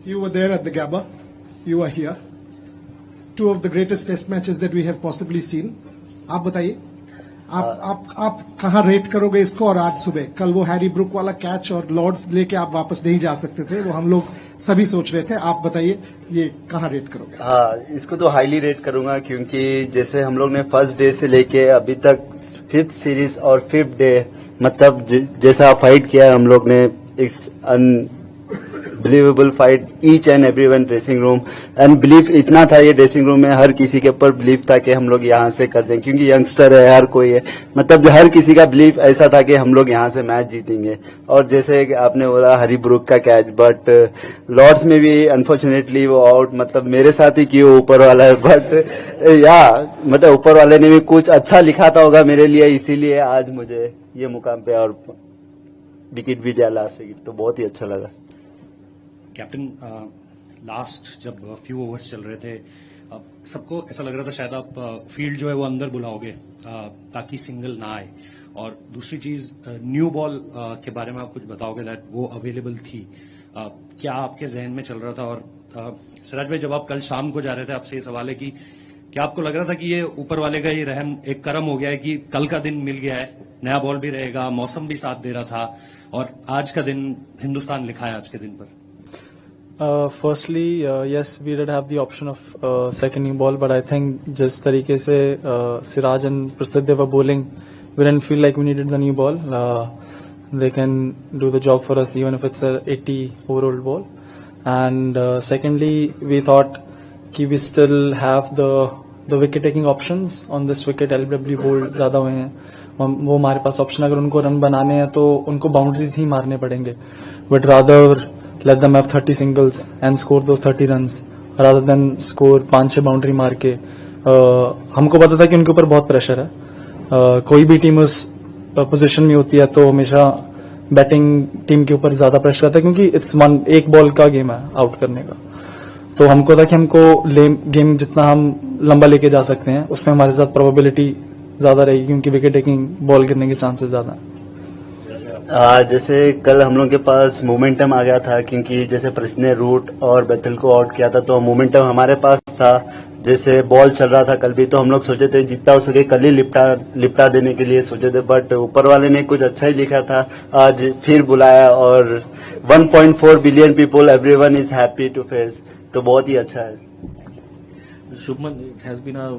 You were there at the Gabba. You are here. Two of the greatest test matches that we have possibly seen. आप बताइए, आप कहाँ rate करोगे इसको? और आज सुबह कल वो हैरी ब्रुक वाला कैच और लॉर्ड्स लेके आप वापस नहीं जा सकते थे, वो हम लोग सभी सोच रहे थे. आप बताइए ये कहाँ रेट करोगे? हाँ, इसको तो हाईली रेट करूंगा, क्योंकि जैसे हम लोग ने फर्स्ट डे से लेके अभी तक 5th सीरीज और 5th डे मतलब जैसा फाइट किया हम लोग ने, it's unbelievable fight. Each and everyone dressing room and believe इतना था ये ड्रेसिंग रूम में, हर किसी के ऊपर बिलीव था कि हम लोग यहाँ से कर दें, क्योंकि यंगस्टर है, हर कोई है, मतलब हर किसी का बिलीव ऐसा था कि हम लोग यहाँ से मैच जीतेंगे. और जैसे आपने बोला हरी ब्रुक का कैच, बट लॉर्ड्स में भी अनफॉर्चुनेटली वो आउट, मतलब मेरे साथ ही क्यों ऊपर वाला है, बट या मतलब ऊपर वाले ने भी कुछ अच्छा लिखा था होगा मेरे लिए, इसीलिए आज मुझे ये मुकाम पे और विकेट भी दिया लास्ट विकेट, तो बहुत ही अच्छा लगा. कैप्टन, लास्ट जब फ्यू ओवर्स चल रहे थे, सबको ऐसा लग रहा था शायद आप फील्ड जो है वो अंदर बुलाओगे ताकि सिंगल ना आए. और दूसरी चीज, न्यू बॉल के बारे में आप कुछ बताओगे दैट वो अवेलेबल थी, क्या आपके जहन में चल रहा था? और सिराज भाई, जब आप कल शाम को जा रहे थे, आपसे ये सवाल है कि क्या आपको लग रहा था कि ये ऊपर वाले का ये रहम एक करम हो गया है कि कल का दिन मिल गया है, नया बॉल भी रहेगा, मौसम भी साथ दे रहा था, और आज का दिन हिंदुस्तान लिखा है आज के दिन पर? Firstly, yes, we did have the option of second new ball, but I think जिस तरीके से Siraj and Prasidh they were bowling, we didn't feel like we needed the new ball. They can do the job for us even if it's a 80 over-old ball. And secondly, we thought कि we still have the wicket taking options on this wicket. LBW bowled ज़्यादा हुए हैं, वो हमारे पास option, अगर उनको run बनाने हैं तो उनको बाउंड्रीज ही मारने पड़ेंगे, but rather let them have 30 singles and score those 30 runs rather than score 5-6 boundary मार के. हमको पता था कि उनके ऊपर बहुत प्रेशर है. कोई भी टीम उस पोजीशन में होती है तो हमेशा बैटिंग टीम के ऊपर ज्यादा प्रेशर आता है, क्योंकि इट्स एक बॉल का गेम है आउट करने का. तो हमको था कि हमको गेम जितना हम लंबा लेके जा सकते हैं उसमें हमारे साथ प्रोबेबिलिटी ज्यादा रहेगी, क्योंकि विकेट टेकिंग बॉल गिरने के चांसेस ज्यादा हैं. जैसे कल हम लोग के पास मोमेंटम आ गया था, क्योंकि जैसे प्रसिद्ध ने रूट और बैतल को आउट किया था, तो मोमेंटम हमारे पास था. जैसे बॉल चल रहा था कल भी, तो हम लोग सोचे थे जितना हो सके कल ही लिपटा देने के लिए सोचे थे, बट ऊपर वाले ने कुछ अच्छा ही लिखा था, आज फिर बुलाया. और 1.4 billion people, everyone is happy to face, तो बहुत ही अच्छा है. Shubman, it has been a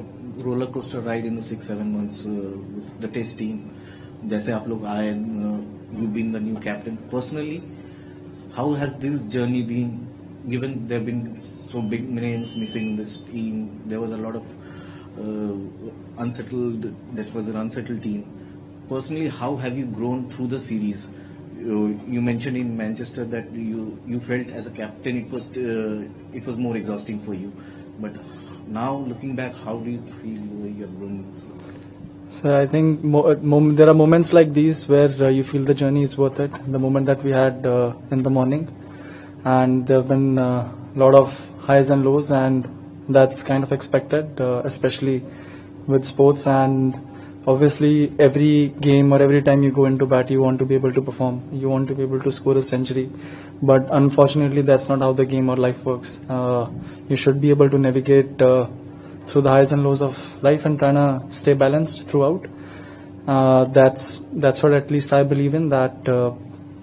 roller coaster ride in the 6-7 months with the test team. जैसे आप लोग आए, you've been the new captain. Personally, how has this journey been? Given there have been so big names missing in this team, there was a lot of unsettled. That was an unsettled team. Personally, how have you grown through the series? You mentioned in Manchester that you felt as a captain it was more exhausting for you, but now looking back, how do you feel you have grown? So I think there are moments like these where you feel the journey is worth it. The moment that we had in the morning, and there have been a lot of highs and lows, and that's kind of expected, especially with sports. And obviously, every game or every time you go into bat, you want to be able to perform. You want to be able to score a century, but unfortunately, that's not how the game or life works. You should be able to navigate through the highs and lows of life and trying to stay balanced throughout. That's what at least I believe in, that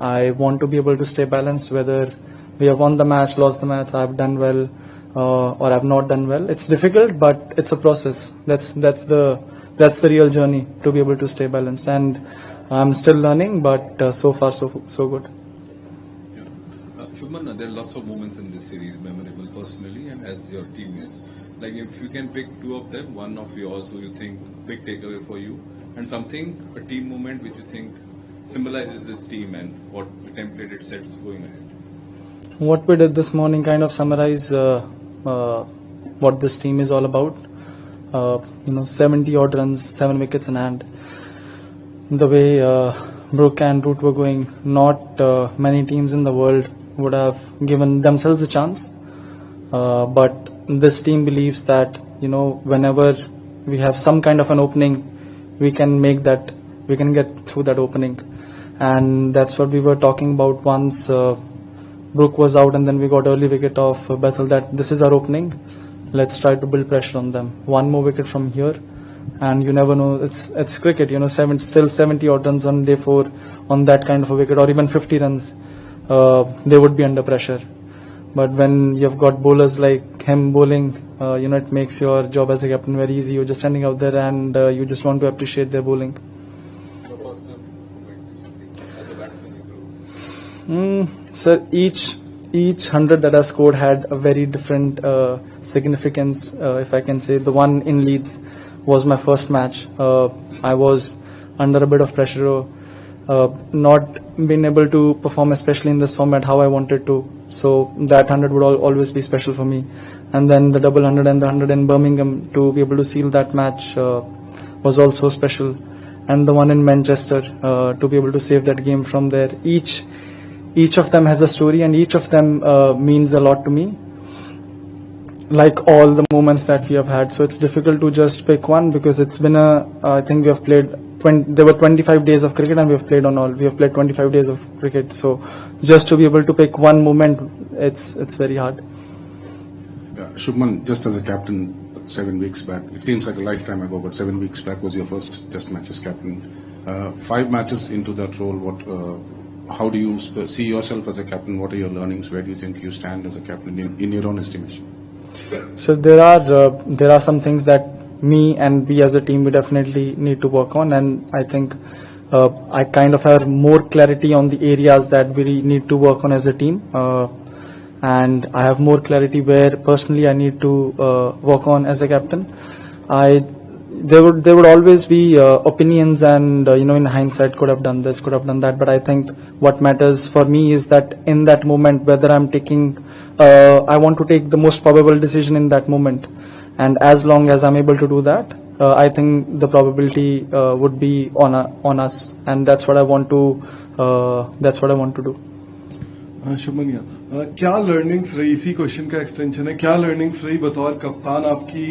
I want to be able to stay balanced, whether we have won the match, lost the match, I've done well or I've not done well. It's difficult, but it's a process. That's the real journey, to be able to stay balanced, and I'm still learning, but so far so good. Shubman, there are lots of moments in this series memorable personally and as your teammates. Like if you can pick two of them, one of yours who you think big takeaway for you, and something, a team moment which you think symbolizes this team and what the template it sets going ahead. What we did this morning kind of summarize what this team is all about. 70 odd runs, 7 wickets in hand. The way Brook and Root were going, not many teams in the world would have given themselves a chance. But this team believes that, whenever we have some kind of an opening, we can get through that opening. And that's what we were talking about once Brook was out, and then we got early wicket of Bethel. That this is our opening. Let's try to build pressure on them. One more wicket from here, and you never know. It's cricket, you know. Still 70 odd runs on day 4 on that kind of a wicket, or even 50 runs. They would be under pressure. But when you've got bowlers like him bowling, you know, it makes your job as a captain very easy. You're just standing out there and you just want to appreciate their bowling. Sir, each 100 that I scored had a very different significance, if I can say. The one in Leeds was my first match. I was under a bit of pressure, not being able to perform, especially in this format, how I wanted to. So that 100 would always be special for me. And then the double 100 and the 100 in Birmingham, to be able to seal that match was also special. And the one in Manchester, to be able to save that game from there. Each of them has a story, and each of them means a lot to me, like all the moments that we have had. So it's difficult to just pick one, because it's been I think we have played there were 25 days of cricket, and we have played 25 days of cricket. So just to be able to pick one moment, it's very hard. Shubman, just as a captain 7 weeks back, it seems like a lifetime ago, but 7 weeks back was your first Test match as captain. 5 matches into that role, how do you see yourself as a captain? What are your learnings? Where do you think you stand as a captain in your own estimation? So there are some things that me and we as a team we definitely need to work on, and I think I kind of have more clarity on the areas that we need to work on as a team, and I have more clarity where personally I need to work on as a captain. There would always be opinions, and you know, in hindsight, could have done this, could have done that. But I think what matters for me is that in that moment, whether I'm taking, I want to take the most probable decision in that moment, and as long as I'm able to do that, I think the probability would be on us, and that's what I want to do. शुभमनिया, क्या learnings रही, इसी question का extension है, क्या learnings रही बतौर कप्तान आपकी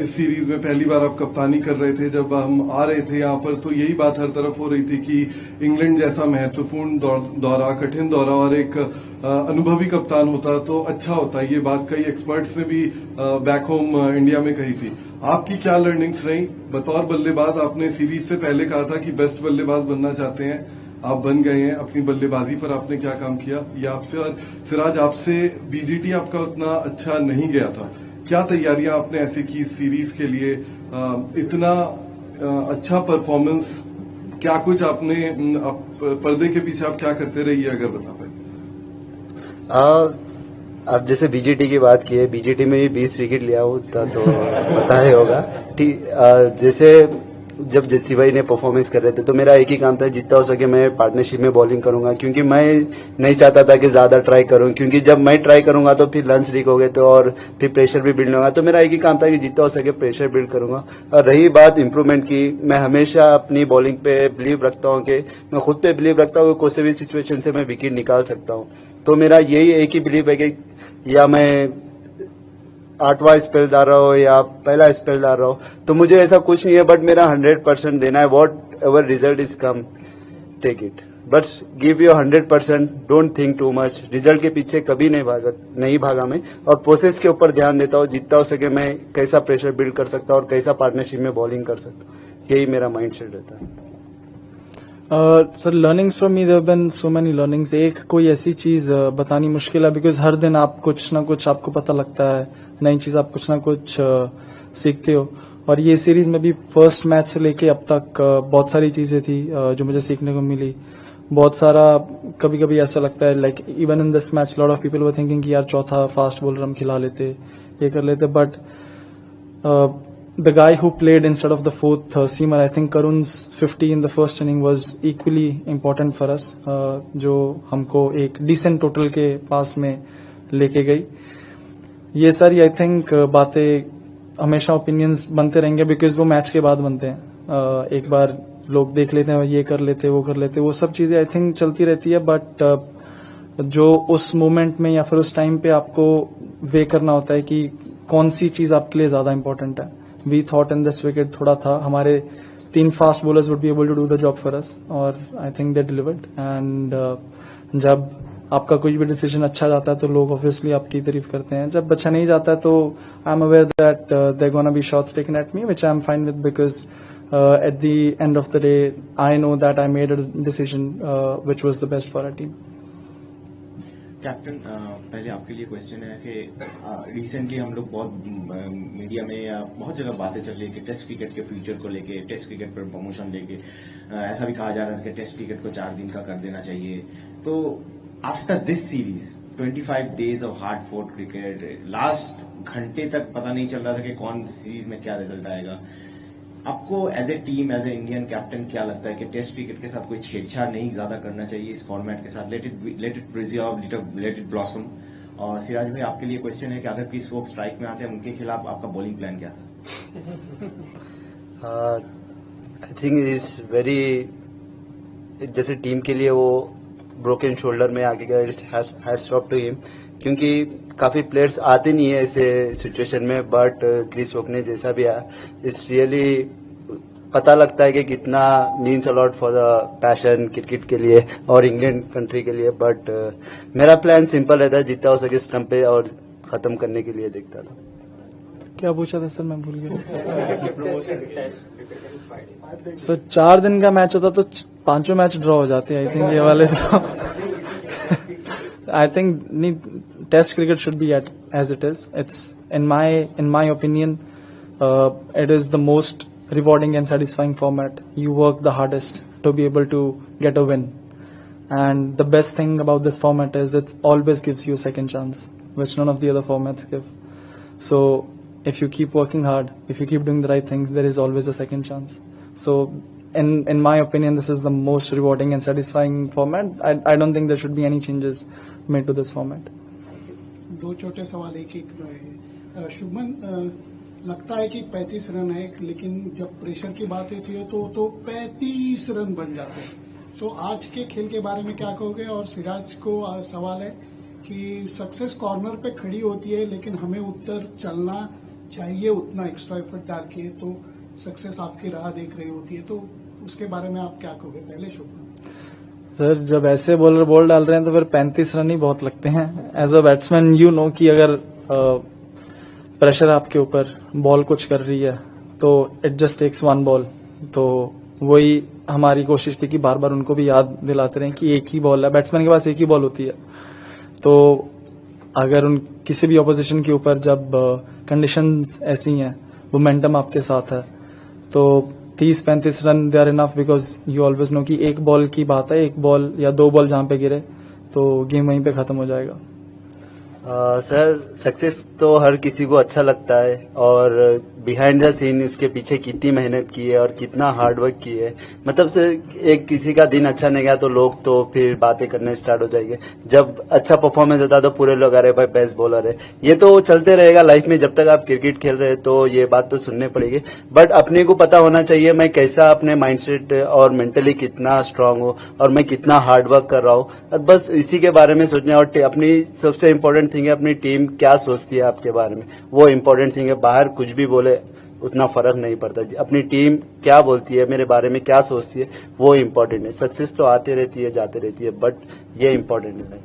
इस सीरीज में? पहली बार आप कप्तानी कर रहे थे, जब हम आ रहे थे यहाँ पर तो यही बात हर तरफ हो रही थी कि इंग्लैंड जैसा महत्वपूर्ण दौरा, कठिन दौरा, और एक अनुभवी कप्तान होता तो अच्छा होता. ये बात कई एक्सपर्ट्स ने भी बैक होम इंडिया में कही थी. आपकी क्या लर्निंग्स रही बतौर बल्लेबाज? आपने सीरीज से पहले कहा था कि बेस्ट बल्लेबाज बनना चाहते हैं, आप बन गए हैं. अपनी बल्लेबाजी पर आपने क्या काम किया, ये आपसे. और सिराज, आपसे बीजीटी आपका उतना अच्छा नहीं गया था, क्या तैयारियां आपने ऐसे की सीरीज के लिए? इतना अच्छा परफॉर्मेंस, क्या कुछ आपने पर्दे के पीछे आप क्या करते रहे, ये अगर बता पाए. अब जैसे बीजीटी की बात की है, बीजीटी में भी 20 विकेट लिया होता तो पता ही होगा. जैसे जब जस्सी भाई ने परफॉर्मेंस कर रहे थे तो मेरा एक ही काम था, जितना हो सके मैं पार्टनरशिप में बॉलिंग करूंगा, क्योंकि मैं नहीं चाहता था कि ज्यादा ट्राई करूं, क्योंकि जब मैं ट्राई करूंगा तो फिर रन्स लीक हो गए तो और फिर प्रेशर भी बिल्ड होगा. तो मेरा एक ही काम था कि जितना हो सके प्रेशर बिल्ड करूंगा. और रही बात इंप्रूवमेंट की, मैं हमेशा अपनी बॉलिंग पे बिलीव रखता हूं कि मैं खुद पे बिलीव रखता हूं कि कोई भी सिचुएशन से मैं विकेट निकाल सकता हूं. तो मेरा यही एक ही बिलीव है कि या मैं 8वां स्पेल डाल रहा हो या पहला स्पेल डाल रहा हो, तो मुझे ऐसा कुछ नहीं है, बट मेरा 100% देना है. Whatever result is come, take it, but give your 100%. Don't think too much. Result के पीछे कभी नहीं भागा मैं, और प्रोसेस के ऊपर ध्यान देता हूँ. जितना हो सके मैं कैसा प्रेशर बिल्ड कर सकता हूँ और कैसा पार्टनरशिप में बॉलिंग कर सकता हूँ, यही मेरा माइंड सेट रहता है. Sir, learnings from me, there have been so many learnings. एक कोई ऐसी चीज बतानी मुश्किल है, बिकॉज हर दिन आप कुछ ना कुछ आपको पता लगता है, नई चीज आप कुछ ना कुछ सीखते हो. और ये सीरीज में भी फर्स्ट मैच से लेके अब तक बहुत सारी चीजें थी जो मुझे सीखने को मिली. बहुत सारा, कभी कभी ऐसा लगता है like even in this match lot of people were thinking कि यार चौथा फास्ट बॉलर हम खिला लेते, ये कर लेते, but the guy who played instead of the fourth seamer, I think Karun's 50 in the first inning was equally important for us, जो हमको एक decent total के पास में लेके गई. ये सारी आई थिंक बातें हमेशा ओपिनियंस बनते रहेंगे, बिकॉज वो मैच के बाद बनते हैं. एक बार लोग देख लेते हैं, ये कर लेते, वो कर लेते, वो सब चीजें आई थिंक चलती रहती है. बट जो उस मोमेंट में या फिर उस टाइम पे आपको वे करना होता है कि कौन सी चीज आपके लिए ज्यादा इंपॉर्टेंट है. We thought in this wicket थोड़ा था, हमारे 3 fast bowlers would be able to do the job for us, और I think they delivered. And जब आपका कोई भी डिसीजन अच्छा जाता है तो लोग ऑब्वियसली आपकी तारीफ करते हैं, जब अच्छा नहीं जाता है तो I am aware that there gonna be shots taken at me which I am fine with, because at the end of the day I know that I made a decision which was the best for our team. Captain, पहले आपके लिए question है कि recently हम लोग बहुत media में या बहुत जगह बातें चल रही है कि टेस्ट क्रिकेट के फ्यूचर को लेके, टेस्ट क्रिकेट पर प्रमोशन लेके ऐसा भी कहा जा रहा था कि टेस्ट क्रिकेट को 4 दिन का कर देना चाहिए. तो after this series 25 days of hard fort cricket, last घंटे तक पता नहीं चल रहा था कि कौन सीरीज में क्या रिजल्ट आएगा. आपको as a team, as a Indian captain क्या लगता है कि टेस्ट क्रिकेट के साथ कोई छेड़छाड़ नहीं ज्यादा करना चाहिए इस फॉर्मेट के साथ? Let it preserve, let it blossom. और सिराज भाई, आपके लिए क्वेश्चन है कि अगर क्रिस वोक्स स्ट्राइक में आते हैं, उनके खिलाफ आपका बॉलिंग प्लान क्या था? आई थिंक इज वेरी, जैसे टीम के लिए वो ब्रोकन शोल्डर में आगे गया, हैट्स ऑफ टू हिम, क्योंकि काफी प्लेयर्स आते नहीं है ऐसे सिचुएशन में, बट क्रिस वोक ने जैसा भी आया, इट्स रियली पता लगता है कि कितना means a lot for the passion cricket के लिए और इंग्लैंड कंट्री के लिए. बट मेरा प्लान सिंपल रहता है, जितना हो सके स्टंप पे और खत्म करने के लिए देखता था. क्या पूछा था सर, मैं भूल गया. सर 4 दिन का मैच होता तो 5 मैच ड्रॉ हो जाते. आई थिंक ये वाले तो I think Test cricket should be as it is. It's in my opinion, it is the most rewarding and satisfying format. You work the hardest to be able to get a win, and the best thing about this format is it always gives you a second chance, which none of the other formats give. So if you keep working hard, if you keep doing the right things, there is always a second chance. So in my opinion, this is the most rewarding and satisfying format. I don't think there should be any changes made to this format. 2 छोटे सवाल एक है. शुभमन, लगता है कि 35 run है, लेकिन जब प्रेशर की बात होती है तो 35 रन बन जाते हैं. तो आज के खेल के बारे में क्या कहोगे? और सिराज को सवाल है कि सक्सेस कॉर्नर पे खड़ी होती है, लेकिन हमें उत्तर चलना चाहिए उतना एक्स्ट्रा एफर्ट डाल के, तो सक्सेस आपकी राह देख रही होती है. तो उसके बारे में आप क्या कहोगे? पहले शुभमन. सर, जब ऐसे बॉलर बॉल डाल रहे हैं तो फिर 35 रन ही बहुत लगते हैं. As a batsman you know कि अगर प्रेशर आपके ऊपर, बॉल कुछ कर रही है तो इट जस्ट टेक्स 1 बॉल. तो वही हमारी कोशिश थी कि बार बार उनको भी याद दिलाते रहें कि एक ही बॉल है, बैट्समैन के पास एक ही बॉल होती है. तो अगर उन किसी भी ऑपोजिशन के ऊपर जब कंडीशंस ऐसी हैं, मोमेंटम आपके साथ है, तो 30-35 run they are enough, because you always know कि एक बॉल की बात है, 1 बॉल या 2 बॉल जहां पे गिरे तो गेम वहीं पे खत्म हो जाएगा. सर, सक्सेस तो हर किसी को अच्छा लगता है, और बिहाइंड द सीन उसके पीछे कितनी मेहनत की है और कितना हार्ड वर्क की है. मतलब से एक किसी का दिन अच्छा नहीं गया तो लोग तो फिर बातें करने स्टार्ट हो जाएंगे. जब अच्छा परफॉर्मेंस होता तो पूरे लोग, अरे भाई बेस्ट बॉलर है. ये तो चलते रहेगा लाइफ में, जब तक आप क्रिकेट खेल रहे हैं तो ये बात तो सुनने पड़ेगी. बट अपने को पता होना चाहिए मैं कैसा, अपने माइंडसेट और मेंटली कितना स्ट्रांग हूँ और मैं कितना हार्ड वर्क कर रहा हूँ, और बस इसी के बारे में सोचना. और अपनी सबसे इम्पोर्टेंट थिंग है अपनी टीम क्या सोचती है आपके बारे में, वो इम्पोर्टेंट थिंग है. बाहर कुछ भी बोले उतना फर्क नहीं पड़ता, अपनी टीम क्या बोलती है मेरे बारे में, क्या सोचती है, वो इम्पोर्टेंट है. सक्सेस तो आती रहती है जाती रहती है, बट ये इम्पोर्टेंट है.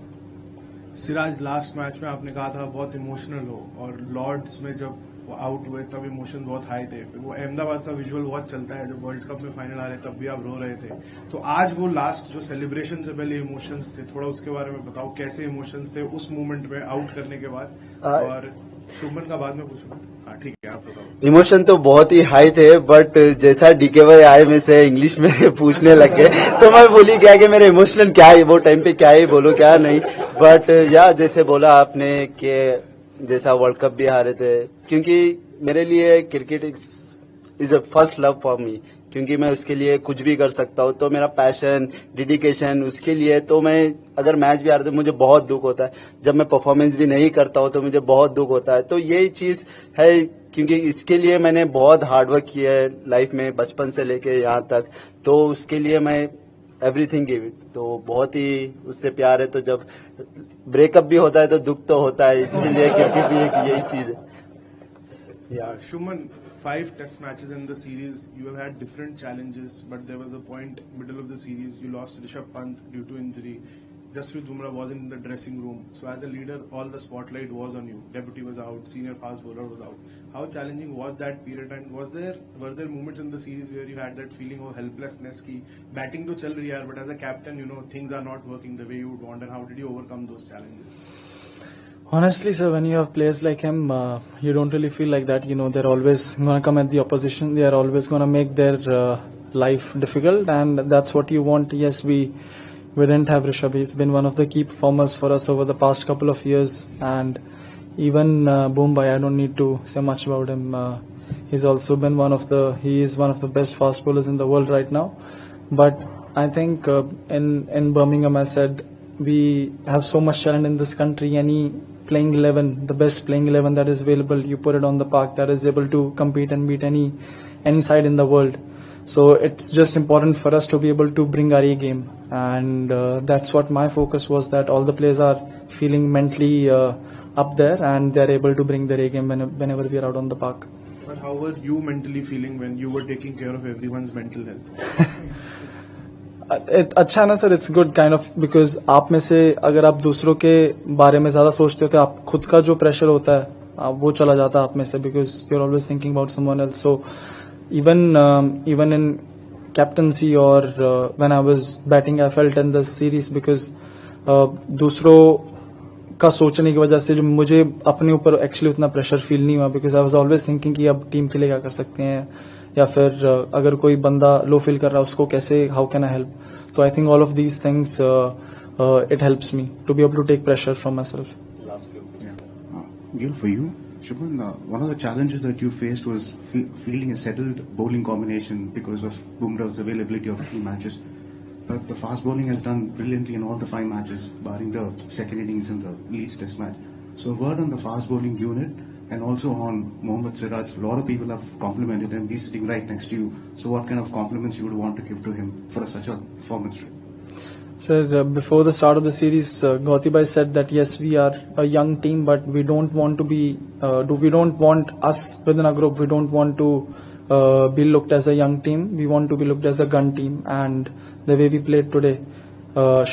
सिराज, लास्ट मैच में आपने कहा था बहुत इमोशनल हो, और लॉर्ड्स में जब वो आउट हुए तब इमोशन बहुत हाई थे. फिर वो अहमदाबाद का विजुअल बहुत चलता है, जब वर्ल्ड कप में फाइनल आ रहे तब भी आप रो रहे थे. तो आज वो लास्ट जो सेलिब्रेशन से पहले इमोशंस थे, थोड़ा उसके बारे में बताओ, कैसे इमोशंस थे उस मोमेंट में आउट करने के बाद. और शुभमन का बाद में पूछूंगा. हाँ ठीक है, आप बताओ. इमोशन तो बहुत ही हाई थे, बट जैसा डीके भाई आए में से इंग्लिश में पूछने लग गए तो मैं भूल ही गया कि मेरे इमोशनल क्या है वो टाइम पे, क्या ही बोलो क्या नहीं. बट या जैसे बोला आपने कि जैसा वर्ल्ड कप भी हारे थे, क्योंकि मेरे लिए cricket is a first love for me, क्योंकि मैं उसके लिए कुछ भी कर सकता हूँ. तो मेरा पैशन, डेडिकेशन उसके लिए, तो मैं अगर मैच भी हारता हूँ मुझे बहुत दुख होता है. जब मैं परफॉर्मेंस भी नहीं करता हूँ तो मुझे बहुत दुख होता है. तो यही चीज है, क्योंकि इसके लिए मैंने बहुत हार्ड वर्क किया है लाइफ में, बचपन से लेके यहाँ तक. तो उसके लिए मैं एवरीथिंग गिव इट. तो बहुत ही उससे प्यार है. तो जब ब्रेकअप भी होता है तो दुख तो होता है, इसीलिए क्रिकेट भी एक यही चीज है. Shuman, 5 test matches in the series, you have had different challenges, but there was a point middle of the series you lost Rishabh Pant due to injury. Jasprit Bumrah wasn't in the dressing room. So as a leader, all the spotlight was on you. Deputy was out, senior fast bowler was out. How challenging was that period? And were there moments in the series where you had that feeling of helplessness? Ki batting to chal rahi hai, but as a captain, you know things are not working the way you would want. And how did you overcome those challenges? Honestly, sir, when you have players like him, you don't really feel like that. You know, they're always going to come at the opposition. They are always going to make their life difficult, and that's what you want. Yes, we didn't have Rishabh. He's been one of the key performers for us over the past couple of years, and even Boombai, I don't need to say much about him. He's also been he is one of the best fast bowlers in the world right now. But I think in Birmingham, I said, we have so much talent in this country. Any playing 11, the best playing 11 that is available, you put it on the park, that is able to compete and beat any side in the world. So it's just important for us to be able to bring our A game, and that's what my focus was, that all the players are feeling mentally up there and they're able to bring their A game whenever we are out on the park. But how were you mentally feeling when you were taking care of everyone's mental health? अच्छा ना sir, it's good kind of, because आप में से अगर आप दूसरों के बारे में ज्यादा सोचते हो तो आप खुद का जो प्रेशर होता है वो चला जाता है आप में से, because you are always thinking about someone else. So even in captaincy or when I was batting, I felt in the series because दूसरों का सोचने की वजह से जो मुझे अपने ऊपर एक्चुअली उतना प्रेशर फील नहीं हुआ, because I was always thinking कि अब टीम के लिए क्या कर सकते हैं, या फिर अगर कोई बंदा लो फील कर रहा है उसको कैसे, हाउ कैन आई हेल्प. तो I think all of these things it helps me to be able to take pressure from myself. Gil, for you, Shubman, one of the challenges that you faced was fielding a settled bowling combination because of Bumrah's availability of 3 matches. But the fast bowling has done brilliantly in all the 5 matches, barring the second innings in the Leeds Test match. So a word on the fast bowling unit and also on Mohammad Siraj. A lot of people have complimented him. He's sitting right next to you. So what kind of compliments you would want to give to him for such a performance? Sir, before the start of the series, Gauti bhai said that yes, we are a young team, but we don't want to be. We don't want us within our group. We don't want to be looked as a young team. We want to be looked as a gun team, and the way we played today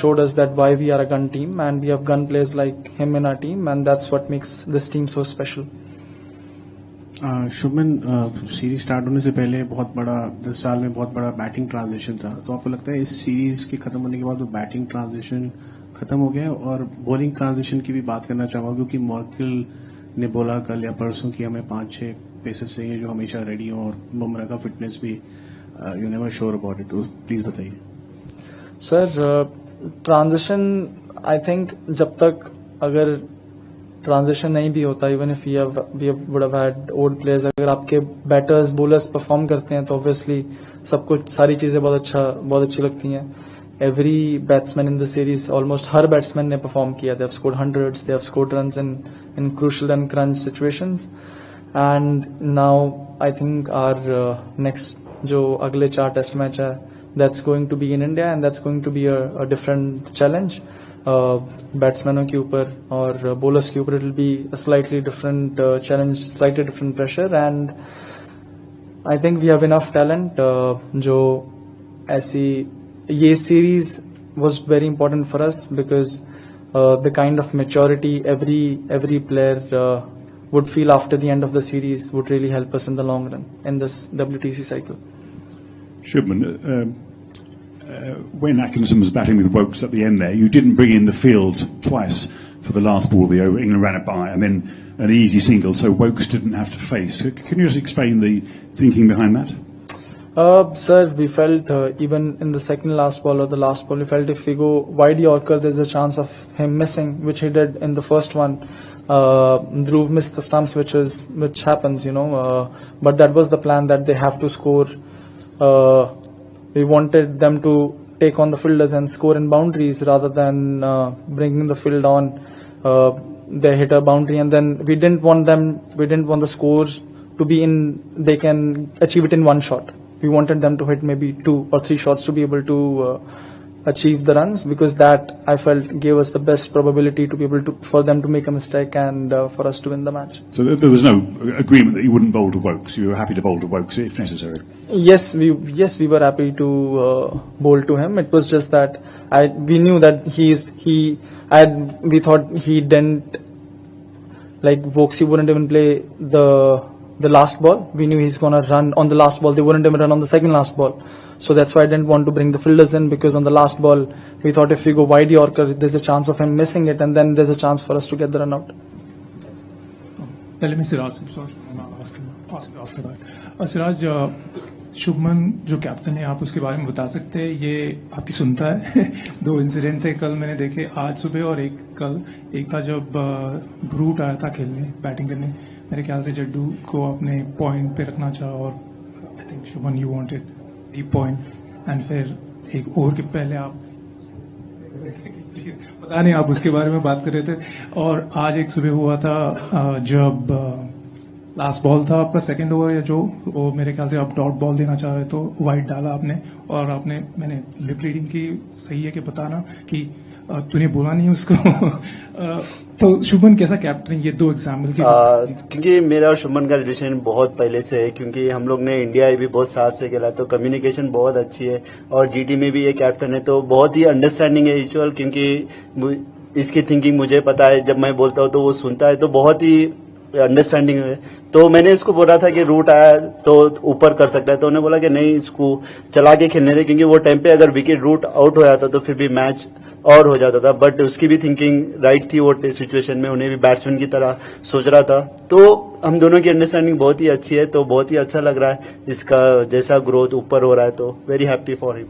showed us that why we are a gun team, and we have gun players like him in our team, and that's what makes this team so special. Shubman, series start होने से पहले बहुत बड़ा 10 साल में बहुत बड़ा batting transition था, तो आपको लगता है इस सीरीज के खत्म होने के बाद वो बैटिंग ट्रांजिशन खत्म हो गया? और बॉलिंग ट्रांजिशन की भी बात करना चाहूंगा, क्योंकि मॉर्किल ने बोला कल या परसों की हमें 5-6 पेसर्स चाहिए जो हमेशा रेडी हों, और बुमराह का फिटनेस भी you never sure about it. तो प्लीज बताइए सर. ट्रांजिशन आई थिंक जब तक अगर ट्रांजिशन नहीं भी होता, even if we would have had old players, अगर आपके बैटर्स बॉलर्स परफॉर्म करते हैं तो ऑब्वियसली सब कुछ सारी चीजें बहुत अच्छी लगती हैं. Every batsman in the series, almost हर बैट्समैन ने परफॉर्म किया. They have scored hundreds, they have scored runs in crucial and crunch situations. And now I think our next जो अगले 4 टेस्ट मैच है, that's going to be in India, and that's going to be a different challenge. बैट्समैनों के ऊपर और bowlers के ऊपर it will be slightly different challenge, slightly different pressure, and I think we have enough talent. जो ऐसी ये series was very important for us because the kind of maturity every player would feel after the end of the series would really help us in the long run in this WTC cycle. Shubman, when Atkinson was batting with Wokes at the end there, you didn't bring in the field twice for the last ball. The England ran it by, and then an easy single, so Wokes didn't have to face. Can you just explain the thinking behind that? Sir, we felt even in the second last ball or the last ball, we felt if we go wide Yorker, there's a chance of him missing, which he did in the first one. Dhruv missed the stumps, which happens, you know. But that was the plan, that they have to score. We wanted them to take on the fielders and score in boundaries rather than bringing the field on. They hit a boundary, and then we didn't want the scores to be in. They can achieve it in one shot. We wanted them to hit maybe 2 or 3 shots to be able to achieve the runs, because that I felt gave us the best probability to be able to, for them to make a mistake and for us to win the match. So there was no agreement that you wouldn't bowl to Wokes. You were happy to bowl to Wokes if necessary. Yes, we were happy to bowl to him. It was just that we knew that we thought he didn't, like Wokes, he wouldn't even play the last ball. We knew he's gonna run on the last ball. They wouldn't even run on the second last ball. So that's why I didn't want to bring the fielders in, because on the last ball we thought if we go wide Yorker, there's a chance of him missing it, and then there's a chance for us to get the run out. पहले मैं सिराज सिराज शुभमन जो captain है, आप उसके बारे में बता सकते हैं? ये आपकी सुनता है? 2 इंसिडेंट थे कल मैंने देखे, आज सुबह और एक था जब ब्रूट आया था खेलने, बैटिंग करने। मेरे ख्याल से जड्डू को अपने पॉइंट पे रखना चाहा और I think Shubman you wanted deep point, and फिर एक ओवर के पहले आप पता नहीं आप उसके बारे में बात कर रहे थे। और आज एक सुबह हुआ था जब लास्ट बॉल था आपका सेकंड ओवर या जो, वो मेरे ख्याल से आप डॉट बॉल देना चाह रहे तो वाइड डाला आपने, और आपने मैंने लिप रीडिंग की, सही है कि बताना कि तूने बोला नहीं उसको। तो शुभमन कैसा कैप्टन है? ये 2 एग्जाम्पल की क्योंकि मेरा और शुभमन का रिलेशन बहुत पहले से है, क्योंकि हम लोग ने इंडिया भी बहुत साथ से खेला, तो कम्युनिकेशन बहुत अच्छी है। और जीटी में भी ये कैप्टन है, तो बहुत ही अंडरस्टैंडिंग है यूजुअल, क्योंकि इसकी थिंकिंग मुझे पता है, जब मैं बोलता हूँ तो वो सुनता है, तो बहुत ही अंडरस्टैंडिंग है। तो मैंने इसको बोला था कि रूट आया तो ऊपर कर सकता है, तो उन्होंने बोला कि नहीं, इसको चला के खेलने दे, क्योंकि वो टाइम पे अगर विकेट रूट आउट हो जाता तो फिर भी मैच और हो जाता था। बट उसकी भी थिंकिंग राइट थी, वो सिचुएशन में उन्हें भी बैट्समैन की तरह सोच रहा था। तो हम दोनों की अंडरस्टैंडिंग बहुत ही अच्छी है, तो बहुत ही अच्छा लग रहा है इसका जैसा ग्रोथ ऊपर हो रहा है, तो very happy for him.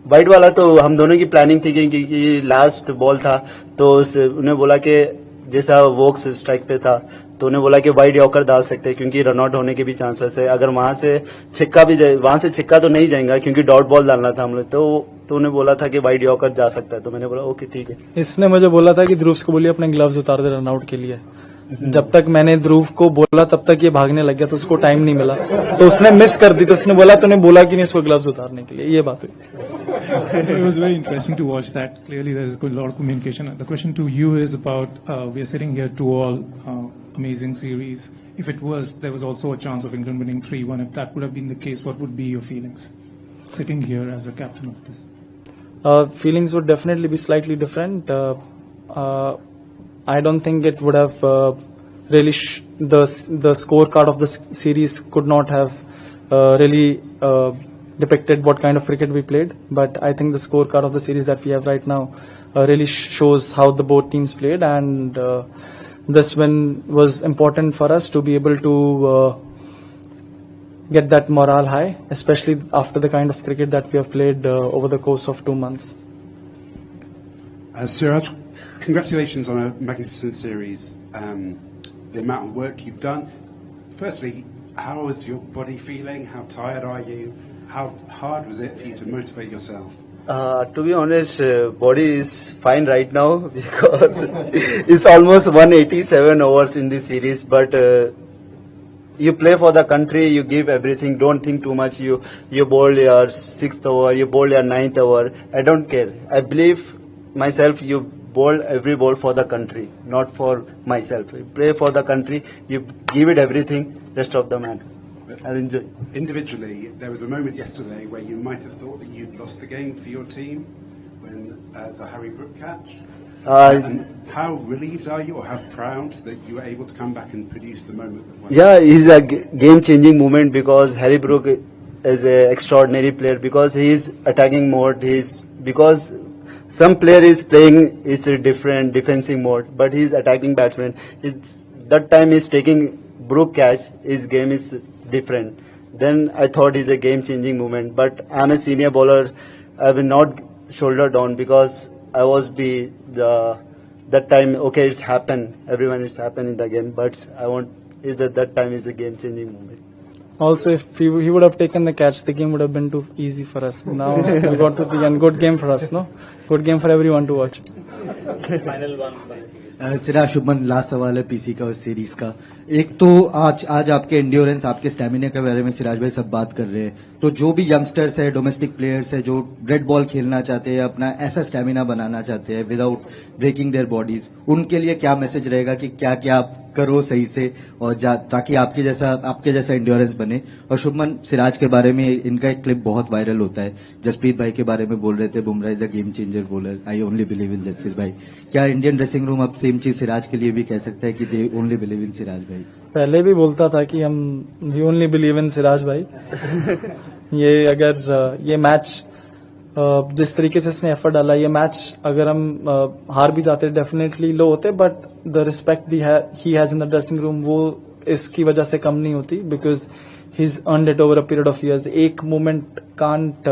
Wide वाला तो हम दोनों की प्लानिंग थी, क्योंकि लास्ट बॉल था, तो उन्हें बोला कि जैसा वोक्स स्ट्राइक पे था, तो उन्हें बोला कि वाइड यॉर्कर डाल सकते हैं, क्योंकि रनआउट होने के भी चांसेस है। अगर वहां से छिक्का भी जाए, वहां से छिक्का तो नहीं जाएगा, क्योंकि डॉट बॉल डालना था हम लोग, तो उन्हें बोला था कि वाइड यॉर्कर जा सकता है, तो मैंने बोला ओके ठीक है। इसने मुझे बोला था कि ध्रुव को बोलिए अपने ग्लव्स उतार दे रनआउट के लिए। जब तक मैंने ध्रुव को बोला तब तक ये भागने लग गया, तो उसको टाइम नहीं मिला, तो उसने मिस कर दी। तो उसने बोला तूने बोला कि नहीं उसको ग्लव्स उतारने के लिए, ये बात हुई। It was very interesting to watch that. Clearly, there is a lot of communication. The question to you is about we are sitting here, 2 all amazing series. If there was also a chance of England winning 3-1. If that would have been the case, what would be your feelings sitting here as a captain of this? Feelings would definitely be slightly different. I don't think it would have really the scorecard of the series could not have really depicted what kind of cricket we played, but I think the scorecard of the series that we have right now really shows how the both teams played, and this win was important for us to be able to get that morale high, especially after the kind of cricket that we have played over the course of 2 months. Siraj, congratulations on a magnificent series. The amount of work you've done. Firstly, how is your body feeling? How tired are you? How hard was it for you to motivate yourself? To be honest, body is fine right now, because it's almost 187 overs in this series. But you play for the country, you give everything. Don't think too much. You bowl your 6th over, you bowl your 9th over. I don't care. I believe myself. You bowl every ball for the country, not for myself. You play for the country. You give it everything. Rest of the match, I'll enjoy. Individually, there was a moment yesterday where you might have thought that you'd lost the game for your team when the Harry Brook catch. And how relieved are you, or how proud that you were able to come back and produce the moment that won? Yeah, it's a game-changing moment, because Harry Brook is an extraordinary player, because he is attacking mode. Because some player is playing is a different defensive mode, but he is attacking batsman. That time he's taking Brook catch. His game is different. Then I thought it's a game-changing moment. But I'm a senior bowler. I will not shoulder down, because I was that time. Okay, it's happened. Everyone is happened in the game. But I want is that time is a game-changing moment. Also, if he would have taken the catch, the game would have been too easy for us. Now we got to the end. Good game for us, no? Good game for everyone to watch. Final one. Siraj Shubman, last सवाल है PC का उस series का। एक तो आज आपके endurance, आपके स्टैमिना के बारे में सिराज भाई सब बात कर रहे हैं, तो जो भी यंगस्टर्स है, डोमेस्टिक प्लेयर्स है, जो रेड बॉल खेलना चाहते हैं, अपना ऐसा स्टैमिना बनाना चाहते हैं विदाउट ब्रेकिंग देयर बॉडीज, उनके लिए क्या मैसेज रहेगा कि क्या क्या आप करो सही से और ताकि आपके जैसा एंड्योरेंस बने? और शुभमन, सिराज के बारे में इनका एक क्लिप बहुत वायरल होता है, जसप्रीत भाई के बारे में बोल रहे थे, Bumrah is a game changer bowler, I only believe in justice भाई। क्या इंडियन ड्रेसिंग रूम अब सेम चीज सिराज के लिए भी कह सकता है कि they only believe in Siraj भाई? पहले भी बोलता था कि हम we only believe in Siraj भाई। ये अगर ये मैच जिस तरीके से इसने एफर्ट डाला, ये मैच अगर हम हार भी जाते डेफिनेटली लो होते, but the respect he has in the dressing room वो इसकी वजह से कम नहीं होती, because he is earned it over a period of years. एक मोमेंट कांट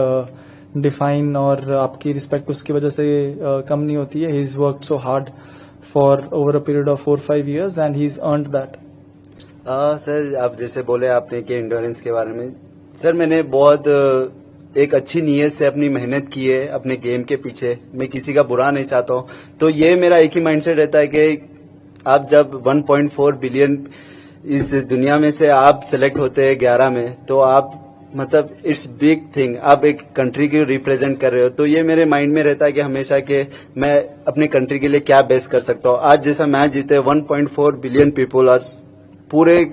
डिफाइन और आपकी रिस्पेक्ट उसकी वजह से कम नहीं होती है। He is worked so hard for over a period of 4-5 years and he is earned that. Sir, आप जैसे बोले आपने कि एंड्योरेंस के बारे में, सर मैंने बहुत एक अच्छी नीयत से अपनी मेहनत की है अपने गेम के पीछे। मैं किसी का बुरा नहीं चाहता हूँ, तो ये मेरा एक ही माइंडसेट रहता है कि आप जब 1.4 बिलियन इस दुनिया में से आप सेलेक्ट होते हैं 11 में, तो आप मतलब इट्स बिग थिंग, आप एक कंट्री को रिप्रेजेंट कर रहे हो। तो ये मेरे माइंड में रहता है कि हमेशा कि मैं अपने कंट्री के लिए क्या बेस्ट कर सकता हूँ। आज जैसा मैच जीते 1.4 बिलियन पीपल और पूरे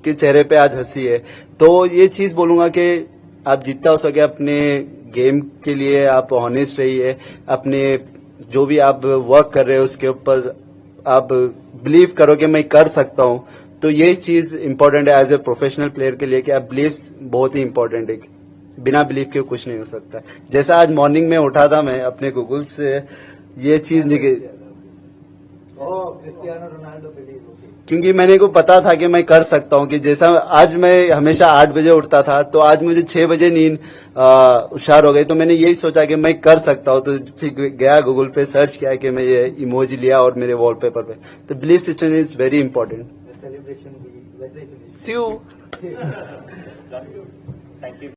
के चेहरे पे आज हंसी है, तो ये चीज बोलूंगा कि आप जितना हो सके अपने गेम के लिए आप ऑनेस्ट रहिए, अपने जो भी आप वर्क कर रहे हो उसके ऊपर आप बिलीव करो कि मैं कर सकता हूं। तो ये चीज इंपॉर्टेंट है एज ए प्रोफेशनल प्लेयर के लिए कि आप बिलीव बहुत ही इंपॉर्टेंट है, बिना बिलीव के कुछ नहीं हो सकता। जैसा आज मॉर्निंग में उठा था मैं अपने गूगल से ये चीज निकली, क्योंकि मैंने को पता था कि मैं कर सकता हूं, कि जैसा आज मैं हमेशा 8 बजे उठता था, तो आज मुझे 6 बजे नींद हुशार हो गई, तो मैंने यही सोचा कि मैं कर सकता हूं। तो फिर गया गूगल पे सर्च किया कि मैं ये इमोजी लिया और मेरे वॉलपेपर पे। तो belief system is very important. Celebration भी वैसे ही। सी यू। Thank you.